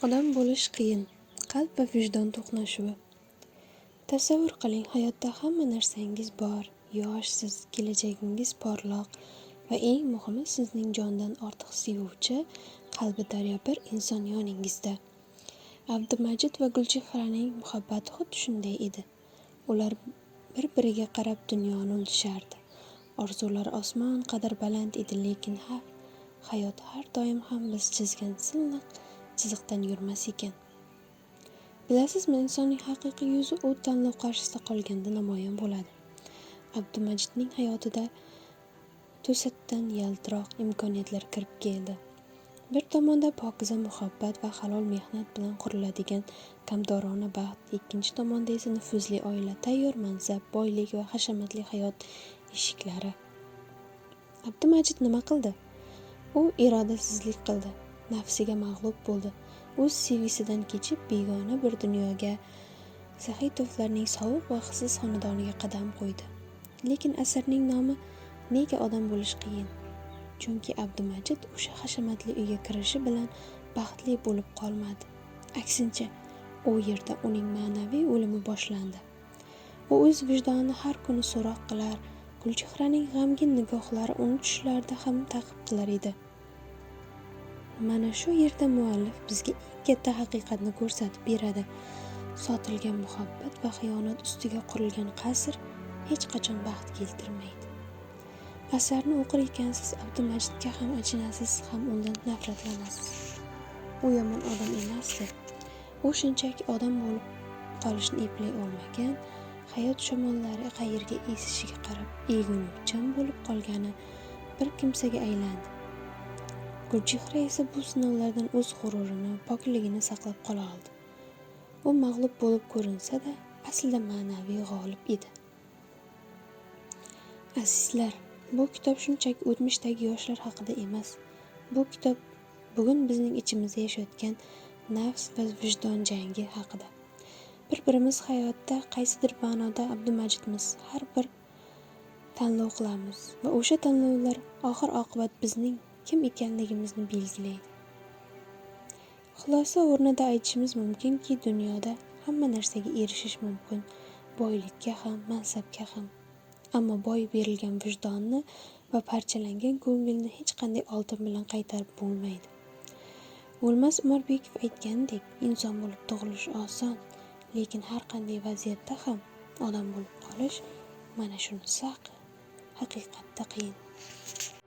Odam bo'lish qiyin. Qalb va vijdon to'qnashuvi. Tasavvur qiling, hayotda hamma narsangiz bor. Yoshsiz, kelajagingiz porloq va eng muhimi sizning jondan ortiq sevuvchi, qalbi daryo bir inson yoningizda. Abdumajid va Gulchehraning muhabbati xuddi shunday edi. Ular bir-biriga qarab dunyoni ulishardi. Orzular osmon qadar baland edi, lekin hayot har doim ham biz chizgan silliq chiziqdan yurmas ekan. Bilasizmi, insonning haqiqiy yuzi u tanlov qarshisida qolganda namoyon bo'ladi. Abdumajidning hayotiga to'satdan yaltiroq imkoniyatlar kirib keldi. Bir tomonda pokiza muhabbat va halol mehnat bilan quriladigan kamdorona baxt, ikkinchi tomonda esa nufuzli oila, tayyor mansab, boylik va hashamatli hayot eshiklari. Abdumajid nima qildi? U irodasizlik qildi, nafsiga mag'lub bo'ldi. O'z sevgisidan kechib begona bir dunyoga, Saxitovlarning sovuq va hissiz xonadoniga qadam qo'ydi. Lekin asarning nomi nega odam bo'lish qiyin? Chunki Abdumajid o'sha hashamatli uyga kirishi bilan baxtli bo'lib qolmadi. Aksincha, u yerda uning ma'naviy o'limi boshlandi. U o'z vijdonini har kuni so'roq qilar, Gulchehraning g'amgin nigohlari uni tushlarida ham ta'qib qilar edi. Mana shu yerda muallif bizga eng katta haqiqatni ko'rsatib beradi. Sotilgan muhabbat va xiyonat ustiga qurilgan qasr hech qachon baxt keltirmaydi. Asarni o'qir ekansiz, Abdumajidga ham achinasiz, ham undan nafratlanasiz. U yomon odam emasdi. U shunchaki odam bo'lib qolishni eplay olmagan, hayot shamollari qayerga esishiga qarab egiluvchan bo'lib qolgani bir kimsaga aylandi. Gulchehra esa bu sinovlardan o'z g'ururini, pokligini saqlab qola oldi. U mag'lub bo'lib ko'rinsa-da, aslida ma'naviy g'olib edi. Azizlar, bu kitob shunchaki o'tmishdagi yoshlar haqida emas. Bu kitob bugun bizning ichimizda yashayotgan nafs va vijdon jangi haqida. Bir-birimiz hayotda qaysidir ma'noda Abdumajidmiz. Har bir tanlov qilamiz va o'sha tanlovlar oxir-oqibat bizning kim ekanligimizni belgilaydi. Xulosa o'rnida aytishimiz mumkinki, dunyoda hamma narsaga erishish mumkin, boylikka ham, mansabga ham. Ammo boy berilgan vijdonni va parchalangan ko'ngilni hech qanday oltin bilan qaytarib bo'lmaydi. O'lmas Umorbekov aytgandek, inson bo'lib tug'ilish oson, lekin har qanday vaziyatda ham odam bo'lib qolish mana shunisi haqiqatda qiyin.